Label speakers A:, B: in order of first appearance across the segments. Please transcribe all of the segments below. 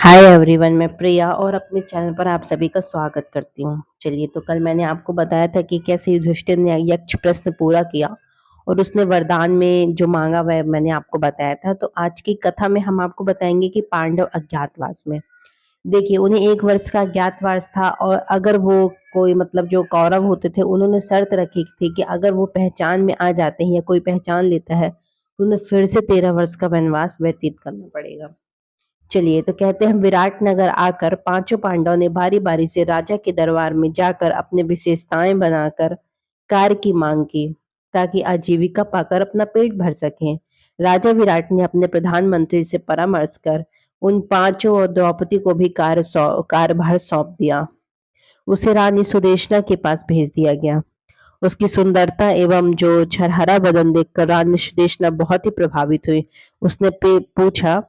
A: Hi everyone, मैं प्रिया और अपने चैनल पर आप सभी का स्वागत करती हूँ। चलिए, तो कल मैंने आपको बताया था कि कैसे युधिष्ठिर ने यक्ष प्रश्न पूरा किया और उसने वरदान में जो मांगा वह मैंने आपको बताया था। तो आज की कथा में हम आपको बताएंगे कि पांडव अज्ञातवास में, देखिए, उन्हें 1 वर्ष का अज्ञातवास था और अगर वो कोई मतलब जो कौरव होते थे उन्होंने शर्त रखी थी कि अगर वो पहचान में आ जाते हैं या कोई पहचान लेता है तो उन्हें फिर से 13 वर्ष का वनवास व्यतीत करना पड़ेगा। चलिए, तो कहते हैं विराट नगर आकर पांचों पांडवों ने बारी बारी से राजा के दरबार में जाकर अपने विशेषताएं बनाकर कार्य की मांग की ताकि आजीविका पाकर अपना पेट भर सकें। राजा विराट ने अपने प्रधानमंत्री से परामर्श कर उन पांचों और द्रौपदी को भी कार्यभार सौंप दिया। उसे रानी सुदेशना के पास भेज दिया गया। उसकी सुंदरता एवं जो छरहरा बदन देखकर रानी सुदेशना बहुत ही प्रभावित हुई। उसने पूछा,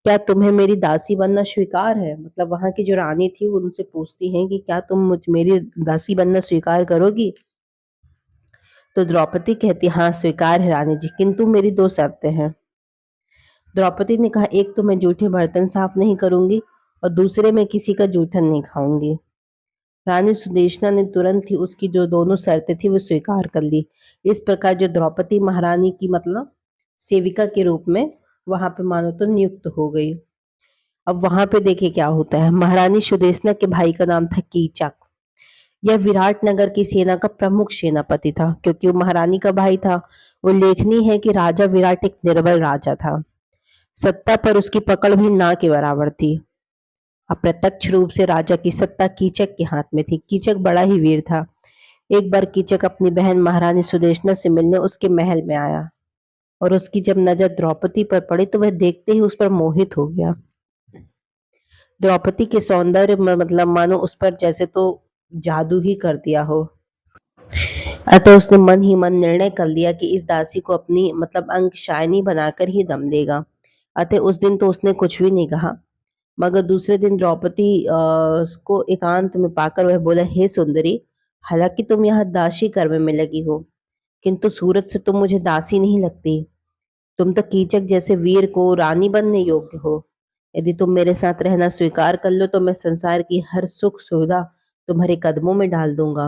A: क्या तुम्हें मेरी दासी बनना स्वीकार है? मतलब वहां की जो रानी थी वो उनसे पूछती हैं कि क्या तुम मुझ मेरी दासी बनना स्वीकार करोगी? तो द्रौपदी कहती, हाँ स्वीकार है रानी जी, किंतु मेरी 2 शर्तें हैं। द्रौपदी ने कहा, एक तो मैं जूठे बर्तन साफ नहीं करूंगी और दूसरे मैं किसी का जूठन नहीं खाऊंगी। रानी सुदेशना ने तुरंत ही उसकी जो दोनों शर्तें थी वो स्वीकार कर ली। इस प्रकार जो द्रौपदी महारानी की मतलब सेविका के रूप में वहां पे मानो तो नियुक्त हो गई। अब वहां पे देखिए क्या होता है। महारानी सुदेशना के भाई का नाम था कीचक। यह विराट नगर की सेना का प्रमुख सेनापति था क्योंकि वो महारानी का भाई था। उल्लेखनीय है कि राजा विराट एक निर्बल राजा था। सत्ता पर उसकी पकड़ भी ना के बराबर थी। अप्रत्यक्ष रूप से राजा की सत्ता कीचक के हाथ में थी। कीचक बड़ा ही वीर था। एक बार कीचक अपनी बहन महारानी सुदेशना से मिलने उसके महल में आया और उसकी जब नजर द्रौपदी पर पड़ी तो वह देखते ही उस पर मोहित हो गया। द्रौपदी के सौंदर्य में मतलब मानो उस पर जैसे तो जादू ही कर दिया हो। अतः उसने मन ही मन निर्णय कर लिया कि इस दासी को अपनी मतलब अंगशायनी बनाकर ही दम देगा। अतः उस दिन तो उसने कुछ भी नहीं कहा, मगर दूसरे दिन द्रौपदी को एकांत में पाकर वह बोला, हे सुंदरी, हालांकि तुम यहाँ दासी कर्म में लगी हो, किंतु सूरत से तुम मुझे दासी नहीं लगती। तुम तो कीचक जैसे वीर को रानी बनने योग्य हो। यदि तुम मेरे साथ रहना स्वीकार कर लो तो मैं संसार की हर सुख सुविधा तुम्हारे कदमों में डाल दूंगा।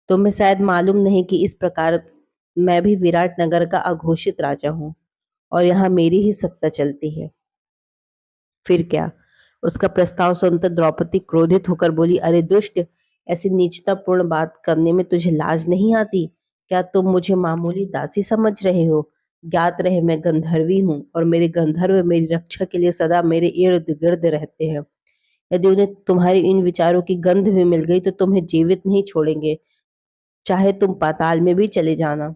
A: तुम्हें शायद मालूम नहीं कि इस प्रकार मैं भी विराट नगर का अघोषित राजा हूँ और यहाँ मेरी ही सत्ता चलती है। फिर क्या? उसका प्रस्ताव सुनकर द्रौपदी क्रोधित होकर बोली, अरे दुष्ट, ऐसी नीचतापूर्ण बात करने में तुझे लाज नहीं आती? क्या तुम मुझे मामूली दासी समझ रहे हो? ज्ञात रहे मैं गंधर्वी हूँ और मेरे गंधर्व मेरी रक्षा के लिए सदा मेरे इर्द गिर्द रहते हैं। यदि उन्हें तुम्हारी इन विचारों की गंध भी मिल गई तो तुम्हें जीवित नहीं छोड़ेंगे, चाहे तुम पाताल में भी चले जाना।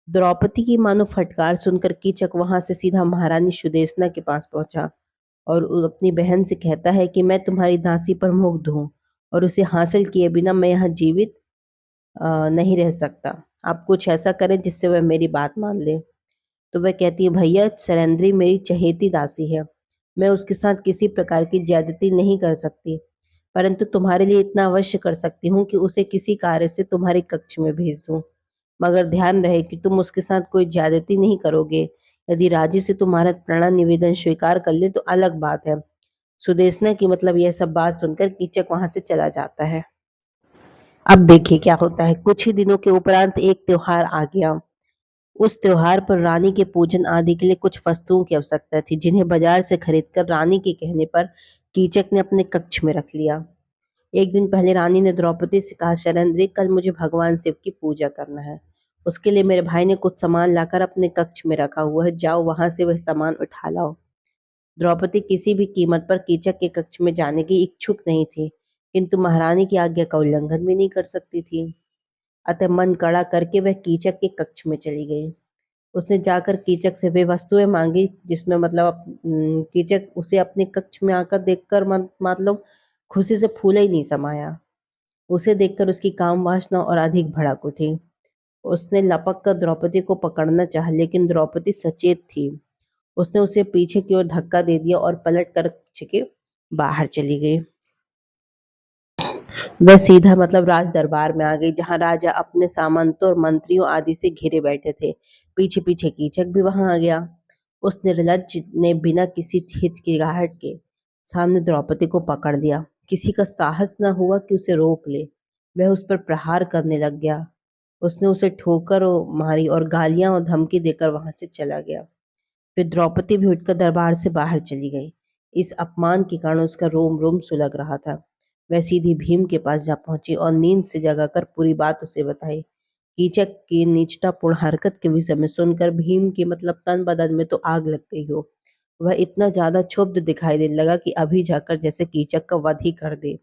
A: द्रौपदी की मानो फटकार सुनकर कीचक वहां से सीधा महारानी सुदेशना के पास पहुंचा और अपनी बहन से कहता है कि मैं तुम्हारी दासी पर मुग्ध हूँ और उसे हासिल किए बिना मैं यहाँ जीवित नहीं रह सकता। आप कुछ ऐसा करें जिससे वह मेरी बात मान ले। तो वह कहती है, भैया, सरेंद्री मेरी चहेती दासी है। मैं उसके साथ किसी प्रकार की ज्यादती नहीं कर सकती, परंतु तुम्हारे लिए इतना अवश्य कर सकती हूँ कि उसे किसी कार्य से तुम्हारे कक्ष में भेज दूं। मगर ध्यान रहे कि तुम उसके साथ कोई ज्यादती नहीं करोगे। यदि राजी से तुम्हारा प्रण निवेदन स्वीकार कर ले तो अलग बात है। सुदेशना की मतलब यह सब बात सुनकर कीचक वहां से चला जाता है। अब देखिए क्या होता है। कुछ ही दिनों के उपरांत एक त्योहार आ गया। उस त्योहार पर रानी के पूजन आदि के लिए कुछ वस्तुओं की आवश्यकता थी, जिन्हें बाजार से खरीदकर रानी के कहने पर कीचक ने अपने कक्ष में रख लिया। एक दिन पहले रानी ने द्रौपदी से कहा, शरण्री, कल मुझे भगवान शिव की पूजा करना है। उसके लिए मेरे भाई ने कुछ सामान लाकर अपने कक्ष में रखा हुआ है, जाओ वहां से वह सामान उठा लाओ। द्रौपदी किसी भी कीमत पर कीचक के कक्ष में जाने की इच्छुक नहीं थी, किंतु महारानी की आज्ञा का उल्लंघन भी नहीं कर सकती थी। अतः मन कड़ा करके वह कीचक के कक्ष में चली गई। उसने जाकर कीचक से वे वस्तुएं मांगी जिसमें मतलब कीचक उसे अपने कक्ष में आकर देखकर मतलब खुशी से फूले ही नहीं समाया। उसे देखकर उसकी काम वासना और अधिक भड़क उठी। उसने लपक कर द्रौपदी को पकड़ना चाहा, लेकिन द्रौपदी सचेत थी। उसने उसे पीछे की ओर धक्का दे दिया और पलट कर कक्ष के बाहर चली गई। वह सीधा मतलब राज दरबार में आ गई, जहां राजा अपने सामंतों और मंत्रियों आदि से घिरे बैठे थे। पीछे पीछे कीचक भी वहां आ गया। उस निर्लज्ज ने बिना किसी हिचकिचाहट के सामने द्रौपदी को पकड़ लिया। किसी का साहस न हुआ कि उसे रोक ले। वह उस पर प्रहार करने लग गया। उसने उसे ठोकर मारी और गालियां और धमकी देकर वहां से चला गया। फिर द्रौपदी भी उठकर दरबार से बाहर चली गई। इस अपमान के कारण उसका रोम रोम सुलग रहा था। वह सीधी भीम के पास जा पहुंची और नींद से जगाकर पूरी बात उसे बताई। कीचक की नीचतापूर्ण हरकत के विषय में सुनकर भीम की मतलब तन बदन में तो आग लग गई हो। वह इतना ज्यादा क्षुब्ध दिखाई देने लगा कि अभी जाकर जैसे कीचक का वध ही कर दे।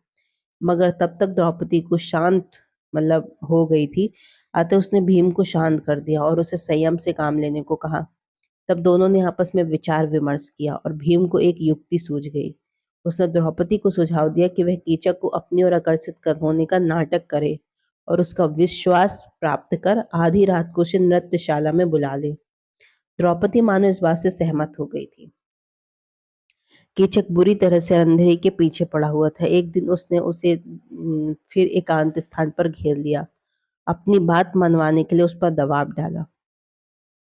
A: मगर तब तक द्रौपदी को शांत मतलब हो गई थी। अतः उसने भीम को शांत कर दिया और उसे संयम से काम लेने को कहा। तब दोनों ने आपस में विचार विमर्श किया और भीम को एक युक्ति सूझ गई। उसने द्रौपदी को सुझाव दिया कि वह कीचक को अपनी ओर आकर्षित कर होने का नाटक करे और उसका विश्वास प्राप्त कर आधी रात को उसे नृत्यशाला में बुला ले। द्रौपदी मानो इस बात से सहमत हो गई थी। कीचक बुरी तरह से अंधेरे के पीछे पड़ा हुआ था। एक दिन उसने उसे फिर एकांत स्थान पर घेर लिया। अपनी बात मनवाने के लिए उस पर दबाव डाला।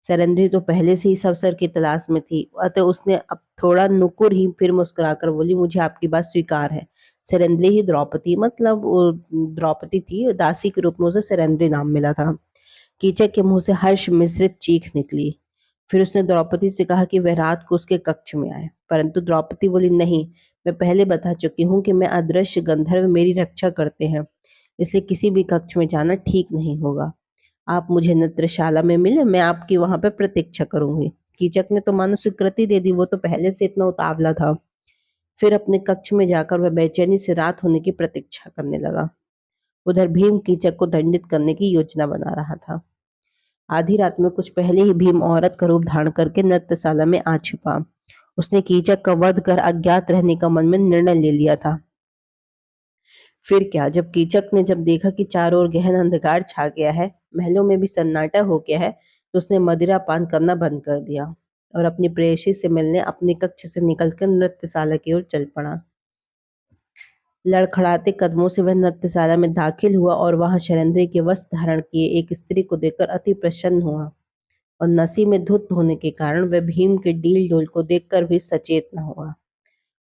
A: सरेंद्री तो पहले से ही इस अवसर की तलाश में थी, अतः उसने अब थोड़ा नुकुर ही फिर मुस्कुराकर बोली, मुझे आपकी बात स्वीकार है। सरेंद्री ही द्रौपदी मतलब वो द्रौपदी थी, दासी के रूप में उसे सरेंद्री नाम मिला था। कीचक के मुंह से हर्ष मिश्रित चीख निकली। फिर उसने द्रौपदी से कहा कि वह रात को उसके कक्ष में आए, परंतु द्रौपदी बोली, नहीं, मैं पहले बता चुकी हूँ कि मैं अदृश्य गंधर्व मेरी रक्षा करते हैं, इसलिए किसी भी कक्ष में जाना ठीक नहीं होगा। आप मुझे नृत्यशाला में मिले, मैं आपकी वहां पर प्रतीक्षा करूंगी। कीचक ने तो मानो स्वीकृति दे दी, वो तो पहले से इतना उतावला था। फिर अपने कक्ष में जाकर वह बेचैनी से रात होने की प्रतीक्षा करने लगा। उधर भीम कीचक को दंडित करने की योजना बना रहा था। आधी रात में कुछ पहले ही भीम औरत का रूप धारण करके नृत्यशाला में आ छिपा। उसने कीचक का वध कर अज्ञात रहने का मन में निर्णय ले लिया था। फिर क्या, जब कीचक ने जब देखा कि चारों ओर गहन अंधकार छा गया है, महलों में भी सन्नाटा हो गया है, तो उसने मदिरा पान करना बंद कर दिया और अपनी प्रेयसी से मिलने अपने कक्ष से निकलकर नृत्यशाला की ओर चल पड़ा। लड़खड़ाते कदमों से वह नृत्यशाला में दाखिल हुआ और वहां शरंद्री के वस्त्र धारण किए एक स्त्री को देखकर अति प्रसन्न हुआ और नशे में धुत होने के कारण वह भीम के डील डोल को देखकर भी सचेत न हुआ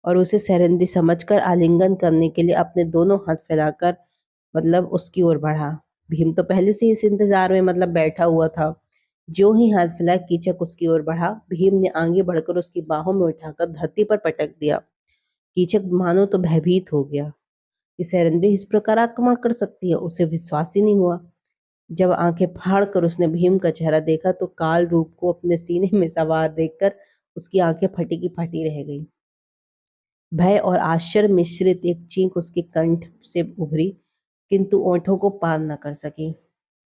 A: और उसे शरंद्री समझकर आलिंगन करने के लिए अपने दोनों हाथ फैलाकर मतलब उसकी ओर बढ़ा। भीम तो पहले से इस इंतजार में मतलब बैठा हुआ था। जो ही हाथ फैलाया कीचक उसकी ओर बढ़ा। भीम ने आगे बढ़कर उसकी बाहों में उठाकर धरती पर पटक दिया। कीचक मानो तो भयभीत हो गया कि सैरंद्री इस प्रकार आक्रमण कर सकती है, उसे विश्वास ही नहीं हुआ। जब आंखें फाड़ कर उसने भीम का चेहरा देखा तो काल रूप को अपने सीने में सवार देखकर उसकी आंखें फटी की फटी रह गई। भय और आश्चर्य मिश्रित एक चीख उसके कंठ से उभरी, किंतु ओंठों को पार न कर सकी।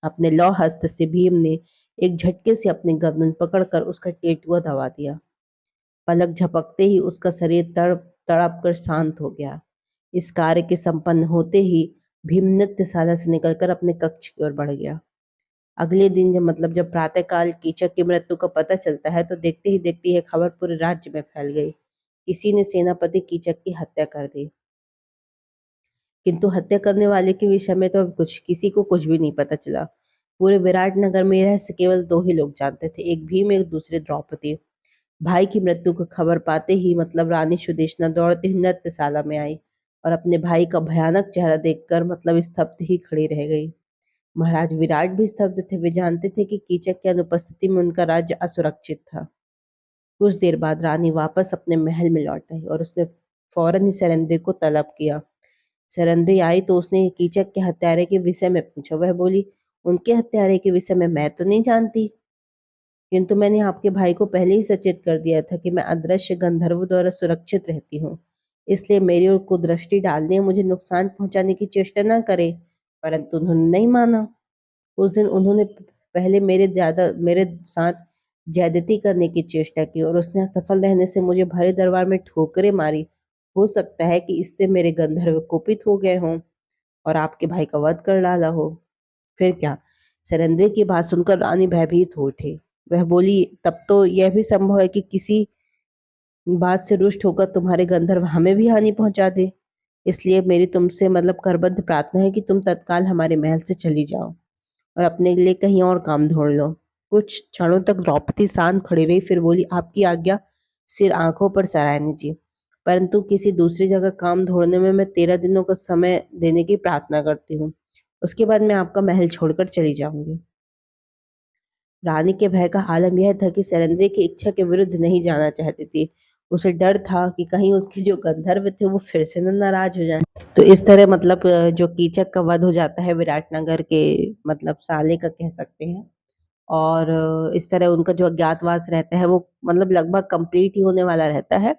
A: अपने लौ हस्त से भीम ने एक झटके से अपनी गर्दन पकड़कर उसका टेटुआ दबा दिया। पलक झपकते ही उसका शरीर तड़प तड़प कर शांत हो गया। इस कार्य के संपन्न होते ही भीम नृत्यशाला से निकलकर अपने कक्ष की ओर बढ़ गया। अगले दिन जब प्रातःकाल कीचक की मृत्यु का पता चलता है तो देखते ही देखते यह खबर पूरे राज्य में फैल गई। किसी ने सेनापति कीचक की हत्या कर दी, किंतु हत्या करने वाले के विषय में तो अब किसी को कुछ भी नहीं पता चला। पूरे विराट नगर में रहस्य केवल दो ही लोग जानते थे, एक भीम, एक दूसरे द्रौपदी। भाई की मृत्यु की खबर पाते ही रानी सुदेशना दौड़ती हुई नृत्यशाला में आई और अपने भाई का भयानक चेहरा देखकर स्तब्ध ही खड़ी रह गई। महाराज विराट भी स्तब्ध थे। वे जानते थे कि कीचक की अनुपस्थिति में उनका राज्य असुरक्षित था। कुछ देर बाद रानी वापस अपने महल में लौट आई और उसने फौरन ही सरेंद्र को तलब किया। सरेंद्री आई तो उसने कीचक के हत्यारे के विषय में पूछा। वह बोली, उनके हत्यारे के विषय में मैं तो नहीं जानती, किंतु मैंने आपके भाई को पहले ही सचेत कर दिया था कि मैं अदृश्य गंधर्व द्वारा सुरक्षित रहती हूँ, इसलिए मेरी ओर कुदृष्टि डालने मुझे नुकसान पहुंचाने की चेष्टा न करे। परंतु उन्होंने नहीं माना। उस दिन उन्होंने पहले मेरे साथ ज्यादती करने की चेष्टा की और उसने असफल रहने से मुझे भरे दरबार में ठोकरें मारी। हो सकता है कि इससे मेरे गंधर्व कुपित हो गए हों और आपके भाई का वध कर डाला हो। फिर क्या, सरेंद्र की बात सुनकर रानी भयभीत हो उठी। वह बोली, तब तो यह भी संभव है कि किसी बात से रुष्ट होकर तुम्हारे गंधर्व हमें भी हानि पहुंचा दे। इसलिए मेरी तुमसे करबद्ध प्रार्थना है कि तुम तत्काल हमारे महल से चली जाओ और अपने लिए कहीं और काम ढूंढ लो। कुछ क्षणों तक द्रौपदी शांत खड़ी रही, फिर बोली, आपकी आज्ञा। सिर आंखों पर सरायनी जी। परंतु किसी दूसरी जगह काम ढूँढने में मैं 13 दिनों का समय देने की प्रार्थना करती हूँ। उसके बाद मैं आपका महल छोड़कर चली जाऊँगी। रानी के भय का आलम यह था कि सैरंध्री की इच्छा के विरुद्ध नहीं जाना चाहती थी। उसे डर था कि कहीं उसके जो गंधर्व थे वो फिर से ना नाराज़ हो जाएँ। तो इस तरह मतलब जो कीचक का वध हो जाता है विराटनगर के मतलब साले का कह सकते हैं। और इस तरह उनका जो अज्ञातवास रहता है वो मतलब लगभग कंप्लीट ही होने वाला रहता है।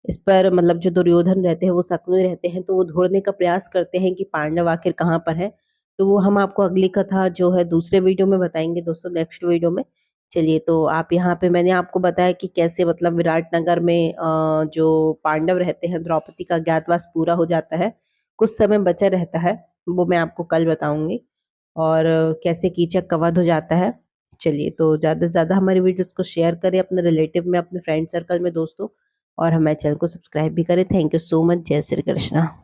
A: इस पर मतलब जो दुर्योधन रहते हैं वो शकुनी रहते हैं, तो वो ढूँढने का प्रयास करते हैं कि पांडव आखिर कहाँ पर हैं। तो वो हम आपको अगली कथा जो है दूसरे वीडियो में बताएँगे दोस्तों, नेक्स्ट वीडियो में। चलिए, तो आप यहाँ पे मैंने आपको बताया कि कैसे मतलब विराटनगर में जो पांडव रहते हैं, द्रौपदी का अज्ञातवास पूरा हो जाता है। कुछ समय बचा रहता है, वो मैं आपको कल बताऊँगी। और कैसे कीचक का वध हो जाता है। चलिए, तो ज़्यादा से ज़्यादा हमारी वीडियोज़ को शेयर करें अपने रिलेटिव में, अपने फ्रेंड सर्कल में दोस्तों, और हमारे चैनल को सब्सक्राइब भी करें। Thank you so much. जय श्री कृष्णा।